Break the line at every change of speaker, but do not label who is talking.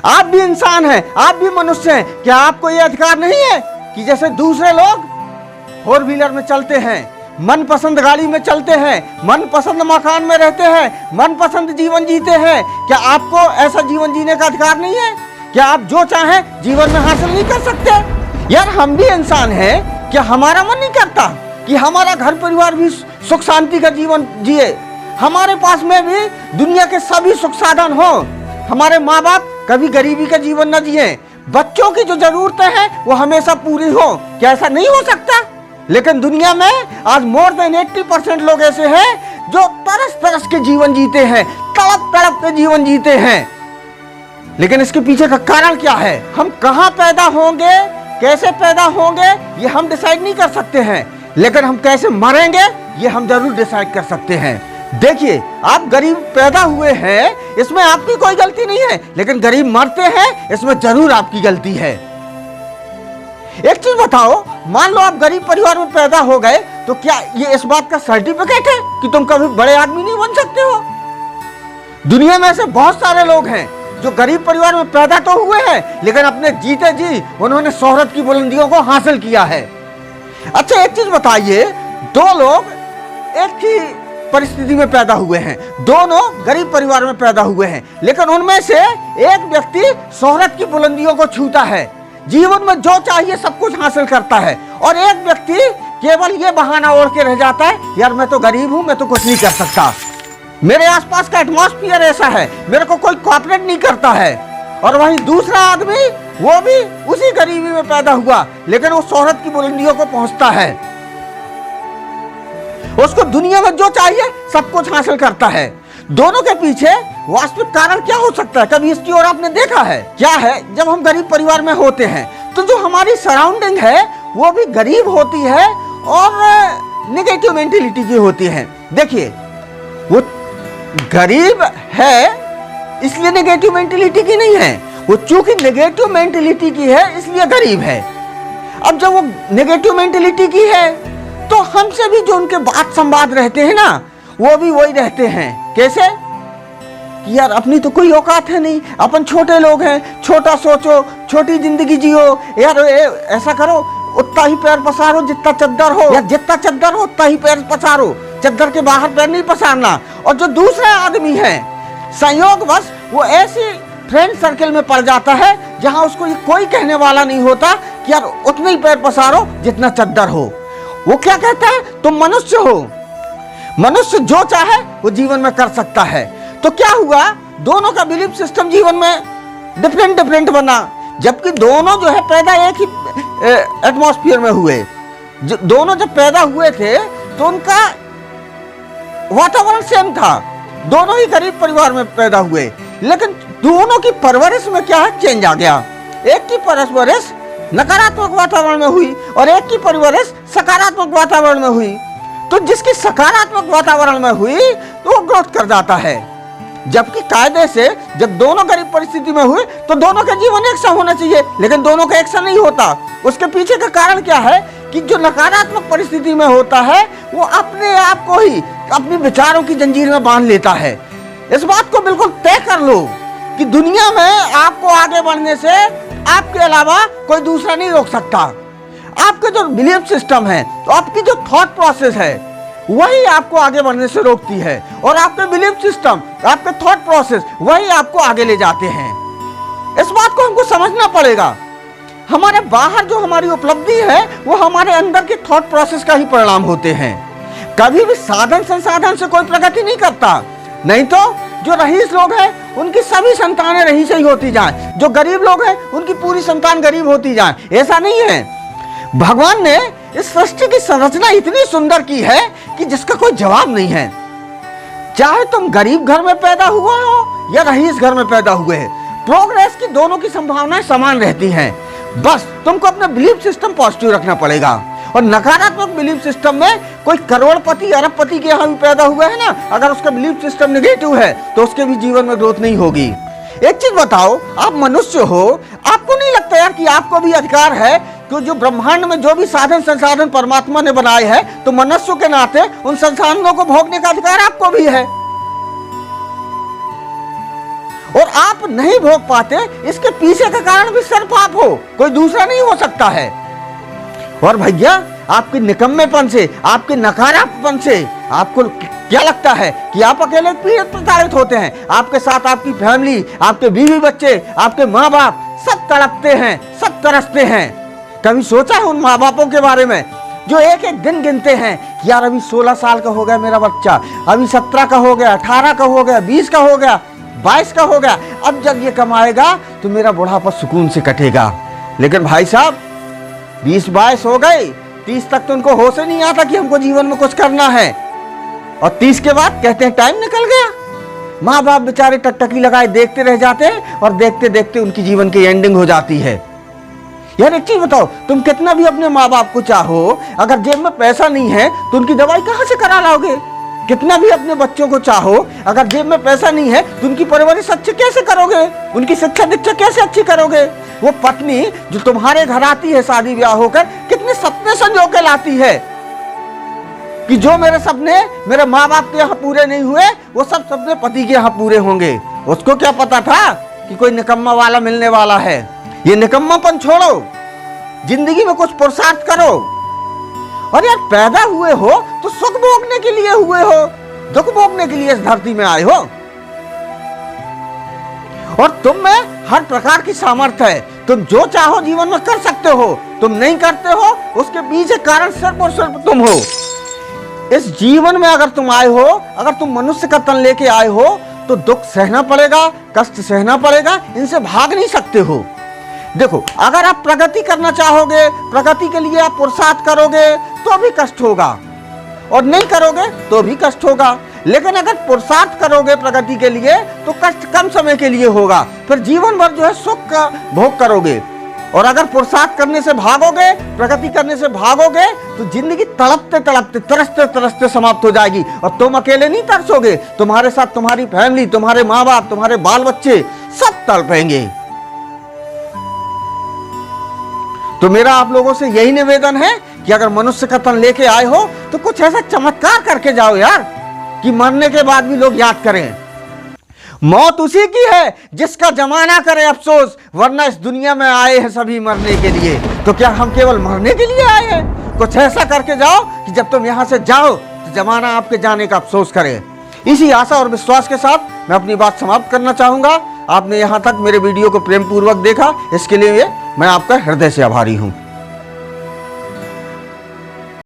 आप भी इंसान हैं, आप भी मनुष्य हैं। क्या आपको ये अधिकार नहीं है कि जैसे दूसरे लोग 4 व्हीलर में चलते हैं, मनपसंद गाड़ी में चलते हैं, मनपसंद मकान में रहते हैं, मनपसंद जीवन जीते हैं, क्या आपको ऐसा जीवन जीने का अधिकार नहीं है? क्या आप जो चाहें जीवन में हासिल नहीं कर सकते? यार हम भी इंसान हैं, क्या हमारा मन नहीं करता कि हमारा घर परिवार भी सुख शांति का जीवन जिए, हमारे पास में भी दुनिया के सभी सुख साधन हो, हमारे माँ बाप कभी गरीबी का जीवन न जिए, बच्चों की जो जरूरतें हैं वो हमेशा पूरी हो? क्या ऐसा नहीं हो सकता? लेकिन दुनिया में आज मोर देन 80% लोग ऐसे हैं जो तरस तरस के जीवन जीते हैं, तड़प तड़प के जीवन जीते हैं। लेकिन इसके पीछे का कारण क्या है? हम कहाँ पैदा होंगे, कैसे पैदा होंगे ये हम डिसाइड नहीं कर सकते हैं, लेकिन हम कैसे मरेंगे ये हम जरूर डिसाइड कर सकते हैं। देखिए, आप गरीब पैदा हुए हैं इसमें आपकी कोई गलती नहीं है, लेकिन गरीब मरते हैं इसमें जरूर आपकी गलती है। एक चीज बताओ, मान लो आप गरीब परिवार में पैदा हो गए तो क्या ये इस बात का सर्टिफिकेट है कि तुम कभी बड़े आदमी नहीं बन सकते हो? दुनिया में ऐसे बहुत सारे लोग हैं जो गरीब परिवार में पैदा तो हुए हैं लेकिन अपने जीते जी उन्होंने शोहरत की बुलंदियों को हासिल किया है। अच्छा एक चीज बताइए, 2 लोग एक ही परिस्थिति में पैदा हुए हैं, दोनों गरीब परिवार में पैदा हुए हैं, लेकिन उनमें से एक व्यक्ति शोहरत की बुलंदियों को छूता है, जीवन में जो चाहिए सब कुछ हासिल करता है, और एक व्यक्ति केवल ये बहाना ओढ़ के रह जाता है, यार मैं तो गरीब हूं, मैं तो कुछ नहीं कर सकता, मेरे आसपास का एटमॉस्फेयर ऐसा है, मेरे को कोई कोऑपरेट नहीं करता है। और वहीं दूसरा आदमी वो भी उसी गरीबी में पैदा हुआ लेकिन वो शोहरत की बुलंदियों को पहुंचता है, उसको दुनिया में जो चाहिए सब कुछ हासिल करता है। दोनों के पीछे वास्तविक कारण क्या हो सकता है? कभी इसकी ओर आपने देखा है? क्या है, जब हम गरीब परिवार में होते हैं तो जो हमारी सराउंडिंग है वो भी गरीब होती है और नेगेटिव मेंटेलिटी की होती है। देखिए, वो गरीब है इसलिए नेगेटिव मेंटेलिटी की नहीं है, वो चूंकि नेगेटिव मेंटेलिटी की है इसलिए गरीब है। अब जब वो नेगेटिव मेंटेलिटी की है तो हमसे भी जो उनके बात संवाद रहते हैं ना वो भी वही रहते हैं। कैसे कि यार अपनी तो कोई औकात है नहीं, अपन छोटे लोग हैं, छोटा सोचो, छोटी जिंदगी जियो, यार ऐसा करो, उतना ही पैर पसारो जितना चद्दर हो, या जितना चद्दर हो उतना ही पैर पसारो, चद्दर के बाहर पैर नहीं पसारना। और जो दूसरा आदमी है संयोगवश वो ऐसी फ्रेंड सर्कल में पड़ जाता है जहां उसको ये कोई कहने वाला नहीं होता कि यार उतना ही पैर पसारो जितना चद्दर हो। वो क्या कहता है, तुम मनुष्य हो, मनुष्य जो चाहे वो जीवन में कर सकता है। तो क्या हुआ, दोनों का बिलीफ सिस्टम जीवन में डिफरेंट डिफरेंट बना, जबकि दोनों जो है पैदा एक ही एटमॉस्फेयर में हुए। दोनों जब पैदा हुए थे तो उनका वातावरण सेम था, दोनों ही गरीब परिवार में पैदा हुए, लेकिन दोनों की परवरिश में क्या है, चेंज आ गया। एक की परवरिश नकारात्मक वातावरण में हुई और एक की परवरिश सकारात्मक वातावरण में हुई। तो जिसकी सकारात्मक वातावरण में हुई तो वो ग्रोथ कर जाता है, जबकि कायदे से जब दोनों गरीब परिस्थिति में हुए तो दोनों का जीवन एक सा होना चाहिए, लेकिन दोनों का एक सा नहीं होता। उसके पीछे का कारण क्या है कि जो नकारात्मक परिस्थिति में होता है वो अपने आप को ही अपनी विचारों की जंजीर में बांध लेता है। इस बात को बिल्कुल तय कर लो कि दुनिया में आपको आगे बढ़ने से आपके अलावा कोई दूसरा नहीं रोक सकता। आपके जो बिलीफ सिस्टम है, तो आपकी जो थॉट प्रोसेस है वही आपको आगे बढ़ने से रोकती है, और आपके बिलीफ सिस्टम, आपके थॉट प्रोसेस वही आपको आगे ले जाते हैं। इस बात को हमको समझना पड़ेगा। हमारे बाहर जो हमारी उपलब्धि है वो हमारे अंदर के थॉट प्रोसेस का ही परिणाम होते हैं। कभी भी साधन संसाधन से कोई प्रगति नहीं करता, नहीं तो जो रईस लोग हैं उनकी सभी संतानें रईस ही होती जाएं, जो गरीब लोग हैं उनकी पूरी संतान गरीब होती जाएं। ऐसा नहीं है। भगवान ने इस सृष्टि की संरचना इतनी सुंदर की है कि जिसका कोई जवाब नहीं है। चाहे तुम गरीब घर में पैदा हुआ हो या रईस घर में पैदा हुए हैं, प्रोग्रेस की दोनों की संभावनाएं समान रहती हैं। बस तुमको अपना बिलीफ सिस्टम पॉजिटिव रखना पड़ेगा। और नकारात्मक बिलीफ सिस्टम में कोई करोड़पति अरबपति के यहाँ भी पैदा हुआ है ना, अगर उसका बिलीफ सिस्टम नेगेटिव है तो उसके भी जीवन में ग्रोथ नहीं होगी। एक चीज बताओ, आप मनुष्य हो, आपको नहीं लगता यार कि आपको भी अधिकार है कि जो ब्रह्मांड में जो भी साधन संसाधन परमात्मा ने बनाए हैं, तो मनुष्य के नाते उन संसाधनों को भोगने का अधिकार आपको भी है। और आप नहीं भोग पाते, इसके पीछे का कारण भी सिर्फ आप हो, कोई दूसरा नहीं हो सकता है। और भैया आपके निकम्मेपन से, आपके नकारापन से आपको क्या लगता है कि आप अकेले पीड़ित प्रताड़ित होते हैं? आपके साथ आपकी फैमिली, आपके बीवी बच्चे, आपके माँ बाप सब तड़पते हैं, सब तरसते हैं। कभी सोचा है उन माँ बापों के बारे में जो एक एक दिन गिनते हैं कि यार अभी 16 साल का हो गया मेरा बच्चा, अभी 17 का हो गया, 18 का हो गया, 20 का हो गया, 22 का हो गया, अब जब ये कमाएगा तो मेरा बुढ़ापा सुकून से कटेगा। लेकिन भाई साहब 20-22 हो गए, 30 तक तो उनको होश ही नहीं आता कि हमको जीवन में कुछ करना है, और 30 के बाद कहते हैं टाइम निकल गया। माँ बाप बेचारे टकटकी लगाए देखते रह जाते हैं, और देखते देखते उनकी जीवन की एंडिंग हो जाती है। यार एक चीज बताओ, तुम कितना भी अपने माँ बाप को चाहो, अगर जेब में पैसा नहीं है तो उनकी दवाई कहाँ से करा लाओगे? कितना भी अपने बच्चों को चाहो, अगर जेब में पैसा नहीं है तो उनकी परवरिश अच्छी कैसे करोगे? उनकी शिक्षा दीक्षा कैसे अच्छी करोगे? वो पत्नी जो तुम्हारे घर आती है शादी ब्याह होकर, कितने सपने संजो के लाती है कि जो मेरे सपने मेरे माँ बाप के यहाँ पूरे नहीं हुए, वो सब सपने पति के यहाँ पूरे होंगे। उसको क्या पता था कि कोई निकम्मा वाला मिलने वाला है? ये निकम्मापन छोड़ो, जिंदगी में कुछ पुरुषार्थ करो। और यार पैदा हुए हो तो सुख भोगने के लिए हुए हो, दुख भोगने के लिए इस धरती में आए हो। और तुम में हर प्रकार की सामर्थ्य है, तुम जो चाहो जीवन में कर सकते हो। तुम नहीं करते हो उसके पीछे कारण सिर्फ और सिर्फ तुम हो। इस जीवन में अगर तुम आए हो, अगर तुम मनुष्य का तन लेके आए हो, तो दुख सहना पड़ेगा, कष्ट सहना पड़ेगा, इनसे भाग नहीं सकते हो। देखो, अगर आप प्रगति करना चाहोगे, प्रगति के लिए आप पुरुषार्थ करोगे तो भी कष्ट होगा, और नहीं करोगे तो भी कष्ट होगा। लेकिन अगर पुरुषार्थ करोगे प्रगति के लिए तो कष्ट कम समय के लिए होगा, फिर जीवन भर जो है सुख का भोग करोगे। और अगर पुरुषार्थ करने से भागोगे, प्रगति करने से भागोगे, तो जिंदगी तड़पते तड़पते, तरसते तरसते समाप्त हो जाएगी। और तुम अकेले नहीं तरसोगे, तुम्हारे साथ तुम्हारी फैमिली, तुम्हारे माँ बाप, तुम्हारे बाल बच्चे सब तड़पेंगे। तो मेरा आप लोगों से यही निवेदन है कि अगर मनुष्य का तन लेके आए हो तो कुछ ऐसा चमत्कार करके जाओ यार, कि मरने के बाद भी लोग याद करें। मौत उसी की है जिसका जमाना करे अफसोस, वरना इस दुनिया में आए हैं सभी मरने के लिए। तो क्या हम केवल मरने के लिए आए हैं? कुछ ऐसा करके जाओ कि जब तुम यहां से जाओ तो जमाना आपके जाने का अफसोस करे। इसी आशा और विश्वास के साथ मैं अपनी बात समाप्त करना चाहूंगा। आपने यहां तक मेरे वीडियो को प्रेम पूर्वक देखा, इसके लिए मैं आपका हृदय से आभारी हूं।